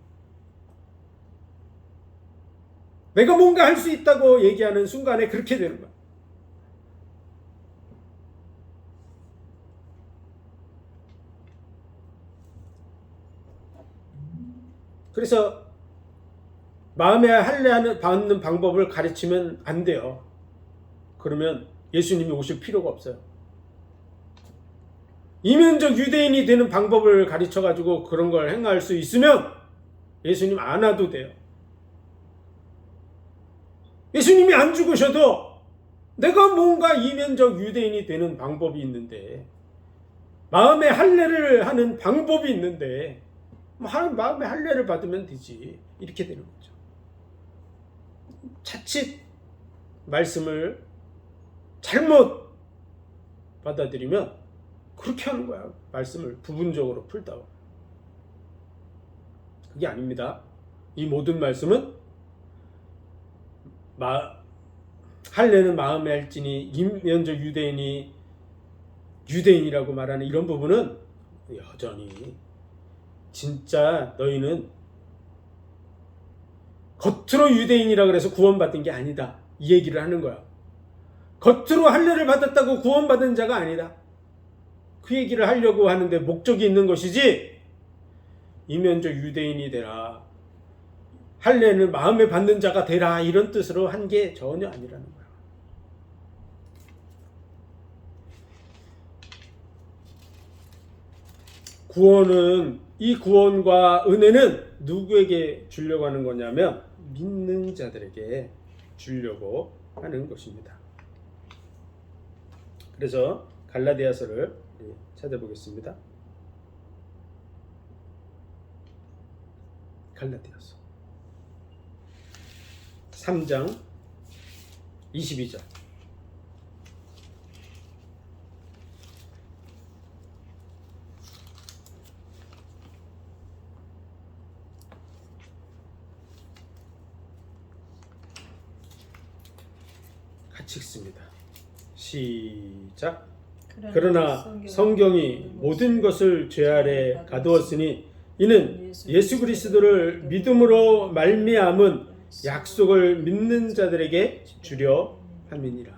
내가 뭔가 할 수 있다고 얘기하는 순간에 그렇게 되는 거야. 그래서 마음에 할례 받는 방법을 가르치면 안 돼요. 그러면 예수님이 오실 필요가 없어요. 이면적 유대인이 되는 방법을 가르쳐가지고 그런 걸 행할 수 있으면 예수님 안 와도 돼요. 예수님이 안 죽으셔도 내가 뭔가 이면적 유대인이 되는 방법이 있는데, 마음의 할례를 하는 방법이 있는데 마음의 할례를 받으면 되지, 이렇게 되는 거죠. 자칫 말씀을 잘못 받아들이면 그렇게 하는 거야. 말씀을 부분적으로 풀다가. 그게 아닙니다. 이 모든 말씀은 할례는 마음에 할지니 이면적 유대인이라고 말하는 이런 부분은 여전히 진짜 너희는 겉으로 유대인이라 그래서 구원받은 게 아니다, 이 얘기를 하는 거야. 겉으로 할례를 받았다고 구원받은 자가 아니다, 그 얘기를 하려고 하는데 목적이 있는 것이지, 이면적 유대인이 되라, 할례는 마음에 받는 자가 되라 이런 뜻으로 한 게 전혀 아니라는 거예요. 구원은 이 구원과 은혜는 누구에게 주려고 하는 거냐면 믿는 자들에게 주려고 하는 것입니다. 그래서 갈라디아서를 찾아보겠습니다. 갈라디아서 3장 22절. 같이 읽습니다. 시작. 그러나 성경이 모든 것을 죄 아래 가두었으니 이는 예수 그리스도를 믿음으로 말미암은 약속을 믿는 자들에게 주려 함이니라.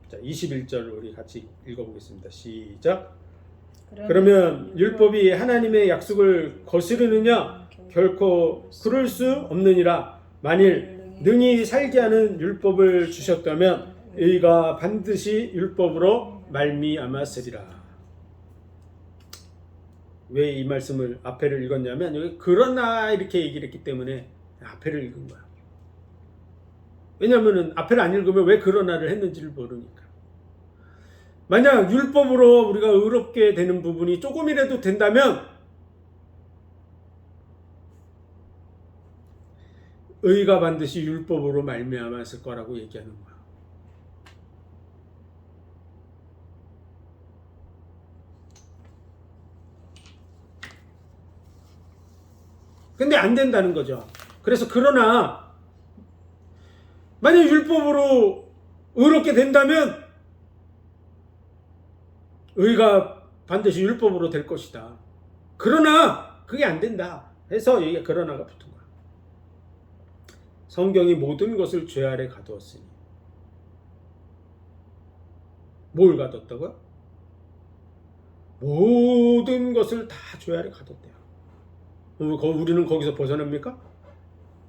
자, 21절 우리 같이 읽어보겠습니다. 시작. 그러면 율법이 하나님의 약속을 거스르느냐? 결코 그럴 수 없느니라. 만일 능히 살게 하는 율법을 주셨다면 의가 반드시 율법으로 말미암았으리라. 왜 이 말씀을 앞에를 읽었냐면 여기 그러나 이렇게 얘기를 했기 때문에 앞에를 읽은 거야. 왜냐하면 앞에를 안 읽으면 왜 그러나를 했는지를 모르니까. 만약 율법으로 우리가 의롭게 되는 부분이 조금이라도 된다면 의가 반드시 율법으로 말미암았을 거라고 얘기하는 거야. 근데 안 된다는 거죠. 그래서 그러나 만약 율법으로 의롭게 된다면 의가 반드시 율법으로 될 것이다. 그러나 그게 안 된다 해서 여기가 그러나가 붙은 거야. 성경이 모든 것을 죄 아래 가두었으니. 뭘 가뒀다고요? 모든 것을 다 죄 아래 가뒀대요. 우리는 거기서 벗어납니까?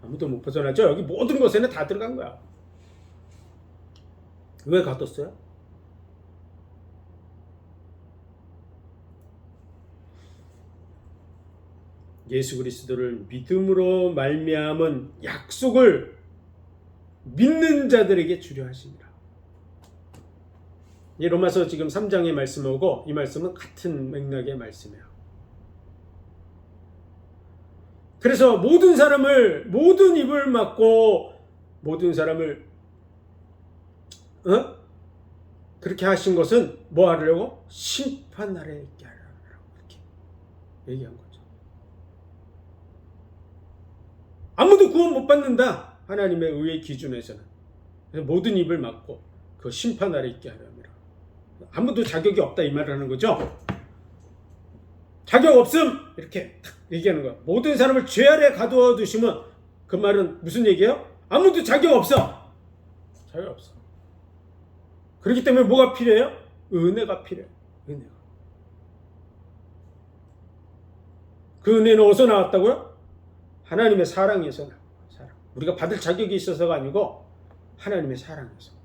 아무도 못 벗어나죠. 여기 모든 것에는 다 들어간 거야. 왜 가뒀어요? 예수 그리스도를 믿음으로 말미암은 약속을 믿는 자들에게 주려 하십니다. 이 로마서 지금 3장의 말씀하고 이 말씀은 같은 맥락의 말씀이에요. 그래서 모든 입을 막고 모든 사람을 그렇게 하신 것은 뭐 하려고? 심판 날에 있게 하려고 이렇게 얘기한 거죠. 아무도 구원 못 받는다. 하나님의 의의 기준에서는. 그래서 모든 입을 막고 그 심판 날에 있게 하려니라. 아무도 자격이 없다 이 말을 하는 거죠. 자격 없음 이렇게 탁 얘기하는 거야. 모든 사람을 죄 아래 가두어 두시면 그 말은 무슨 얘기예요? 아무도 자격 없어. 자격 없어. 그렇기 때문에 뭐가 필요해요? 은혜가 필요해요. 은혜가. 그 은혜는 어디서 나왔다고요? 하나님의 사랑에서 나와요. 사랑. 우리가 받을 자격이 있어서가 아니고 하나님의 사랑에서.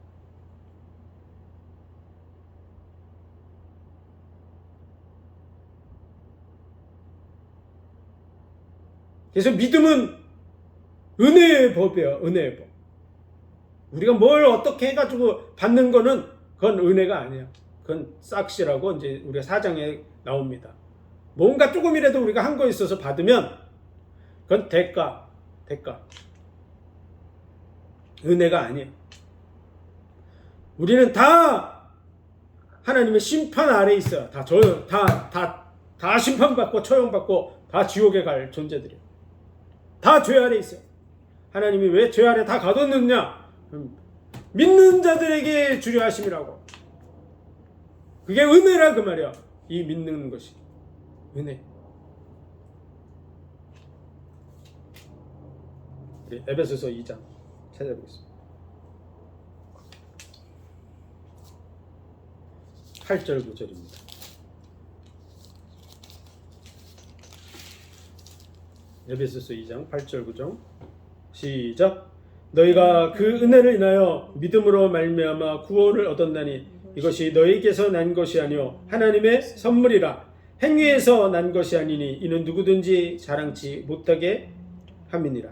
그래서 믿음은 은혜의 법이에요. 은혜의 법. 우리가 뭘 어떻게 해가지고 받는 거는 그건 은혜가 아니에요. 그건 싹시라고 이제 우리가 4장에 나옵니다. 뭔가 조금이라도 우리가 한 거 있어서 받으면 그건 대가. 은혜가 아니에요. 우리는 다 하나님의 심판 아래에 있어요. 다 심판받고 처형받고 다 지옥에 갈 존재들이에요. 다 죄 아래 있어요. 하나님이 왜 죄 아래 다 가뒀느냐? 믿는 자들에게 주려 하심이라고. 그게 은혜라 그 말이야. 이 믿는 것이 은혜. 에베소서 2장 찾아보겠습니다. 8절 9절입니다. 에베소서 2장 8절 9절 시작. 너희가 그 은혜를 인하여 믿음으로 말미암아 구원을 얻었나니 이것이 너희에게서 난 것이 아니요 하나님의 선물이라. 행위에서 난 것이 아니니 이는 누구든지 자랑치 못하게 함이니라.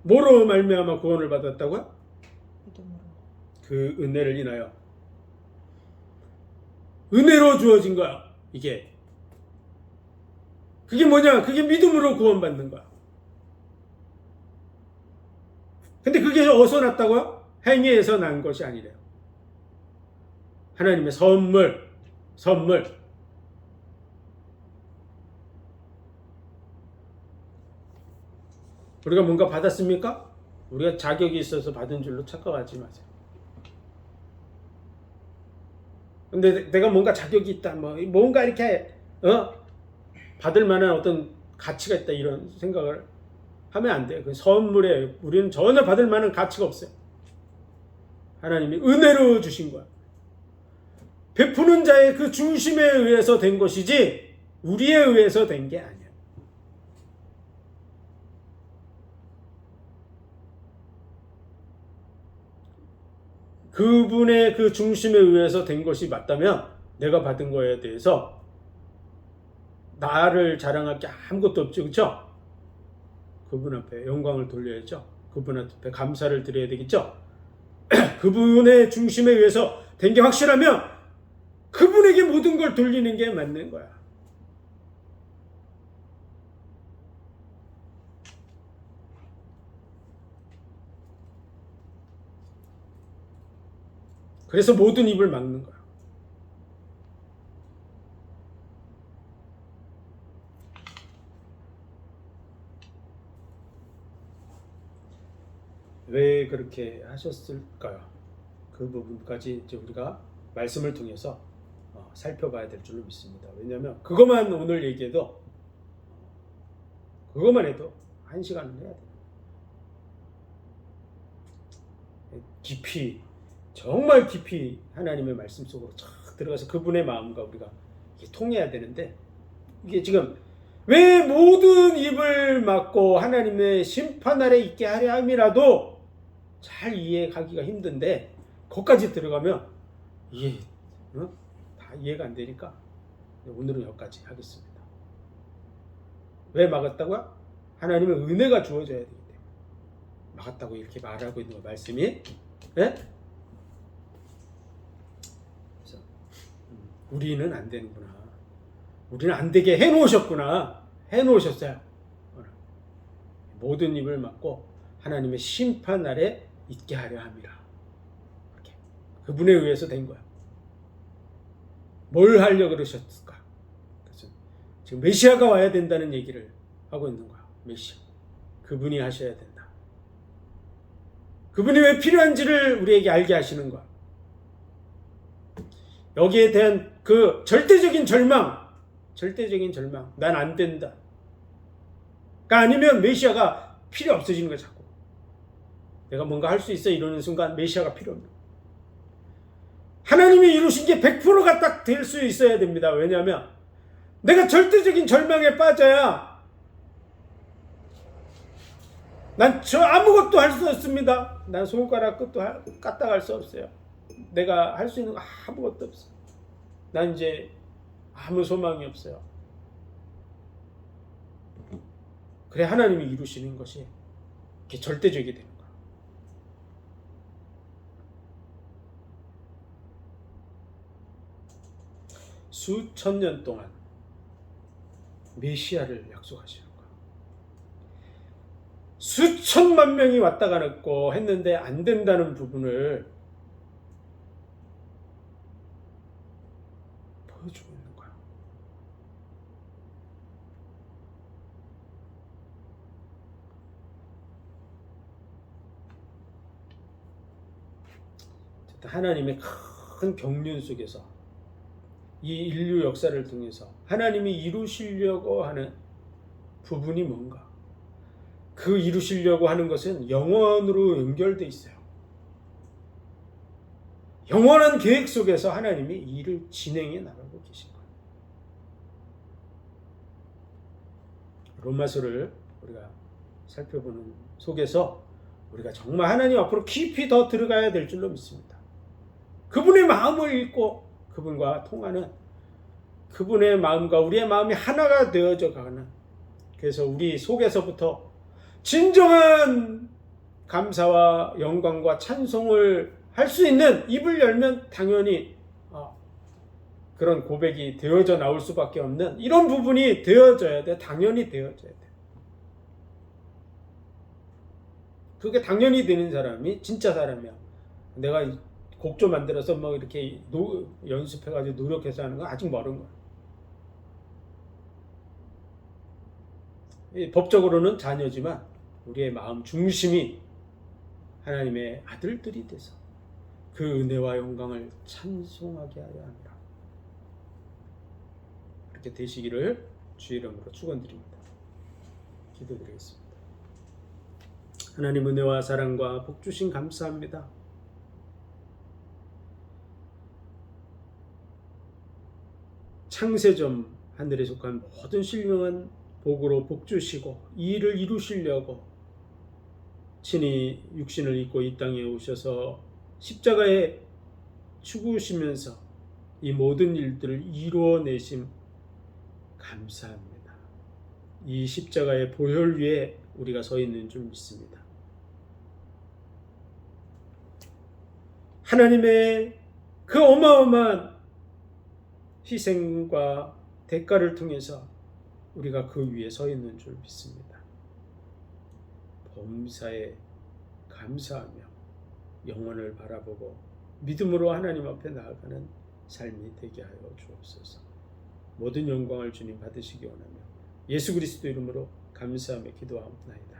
뭐로 말미암아 구원을 받았다고요? 믿음으로. 그 은혜를 인하여. 은혜로 주어진 거야. 이게. 그게 뭐냐? 그게 믿음으로 구원받는 거야. 근데 그게 어디서 났다고요? 행위에서 난 것이 아니래요. 하나님의 선물. 우리가 뭔가 받았습니까? 우리가 자격이 있어서 받은 줄로 착각하지 마세요. 근데 내가 뭔가 자격이 있다, 뭔가 이렇게 받을 만한 어떤 가치가 있다 이런 생각을 하면 안 돼요. 그 선물에 우리는 전혀 받을 만한 가치가 없어요. 하나님이 은혜로 주신 거야. 베푸는 자의 그 중심에 의해서 된 것이지 우리에 의해서 된 게 아니야. 그분의 그 중심에 의해서 된 것이 맞다면 내가 받은 거에 대해서 나를 자랑할 게 아무것도 없죠. 그렇죠? 그분 앞에 영광을 돌려야죠. 그분 앞에 감사를 드려야 되겠죠. 그분의 중심에 의해서 된 게 확실하면 그분에게 모든 걸 돌리는 게 맞는 거야. 그래서 모든 입을 막는 거야. 왜 그렇게 하셨을까요? 그 부분까지 이제 우리가 말씀을 통해서 살펴봐야 될 줄로 믿습니다. 왜냐하면 그것만 오늘 얘기해도 그것만 해도 1시간은 해야 돼요. 깊이 정말 깊이 하나님의 말씀 속으로 쫙 들어가서 그분의 마음과 우리가 통해야 되는데 이게 지금 왜 모든 입을 막고 하나님의 심판날에 있게 하려 함이라도 잘 이해하기가 힘든데 거기까지 들어가면 이게 다 이해가 안 되니까 오늘은 여기까지 하겠습니다. 왜 막았다고요? 하나님의 은혜가 주어져야 되기 때문에 막았다고 이렇게 말하고 있는 거 말씀이. 예? 우리는 안 되는구나. 우리는 안 되게 해놓으셨구나. 해놓으셨어요. 모든 입을 막고 하나님의 심판 날에 있게 하려 함이라. 이렇게. 그분에 의해서 된 거야. 뭘 하려고 그러셨을까? 그래서 지금 메시아가 와야 된다는 얘기를 하고 있는 거야. 메시아. 그분이 하셔야 된다. 그분이 왜 필요한지를 우리에게 알게 하시는 거야. 여기에 대한 그 절대적인 절망, 난 안 된다. 아니면 메시아가 필요 없어지는 거야, 자꾸. 내가 뭔가 할 수 있어 이러는 순간 메시아가 필요 없는 거야. 하나님이 이루신 게 100%가 딱 될 수 있어야 됩니다. 왜냐하면 내가 절대적인 절망에 빠져야 난 저 아무것도 할 수 없습니다. 난 손가락 끝도 까딱할 수 없어요. 내가 할 수 있는 거 아무것도 없어요. 난 이제 아무 소망이 없어요. 그래 하나님이 이루시는 것이 이렇게 절대적이 되는 거야. 수천 년 동안 메시아를 약속하시는 거야. 수천만 명이 왔다 가고 했는데 안 된다는 부분을 보여주고 있는 거야. 하나님의 큰 경륜 속에서 이 인류 역사를 통해서 하나님이 이루시려고 하는 부분이 뭔가? 그 이루시려고 하는 것은 영원으로 연결되어 있어요. 영원한 계획 속에서 하나님이 이 일을 진행해 나가고 계신 거예요. 로마서를 우리가 살펴보는 속에서 우리가 정말 하나님 앞으로 깊이 더 들어가야 될 줄로 믿습니다. 그분의 마음을 읽고 그분과 통하는, 그분의 마음과 우리의 마음이 하나가 되어져 가는, 그래서 우리 속에서부터 진정한 감사와 영광과 찬송을 할 수 있는, 입을 열면 당연히 그런 고백이 되어져 나올 수밖에 없는 이런 부분이 되어져야 돼. 당연히 되어져야 돼. 그게 당연히 되는 사람이 진짜 사람이야. 내가 곡조 만들어서 뭐 이렇게 연습해가지고 노력해서 하는 건 아직 멀은 거야. 법적으로는 자녀지만 우리의 마음 중심이 하나님의 아들들이 돼서 그 은혜와 영광을 찬송하게 하려 합니다. 그렇게 되시기를 주의 이름으로 축원드립니다. 기도드리겠습니다. 하나님 은혜와 사랑과 복 주신 감사합니다. 창세전 하늘에 속한 모든 신령한 복으로 복 주시고 이 일을 이루시려고 친히 육신을 입고 이 땅에 오셔서 십자가에 죽으시면서 이 모든 일들을 이루어내심 감사합니다. 이 십자가의 보혈 위에 우리가 서 있는 줄 믿습니다. 하나님의 그 어마어마한 희생과 대가를 통해서 우리가 그 위에 서 있는 줄 믿습니다. 범사에 감사하며 영원을 바라보고 믿음으로 하나님 앞에 나아가는 삶이 되게 하여 주옵소서. 모든 영광을 주님 받으시기 원하며 예수 그리스도 이름으로 감사하며 기도하옵나이다.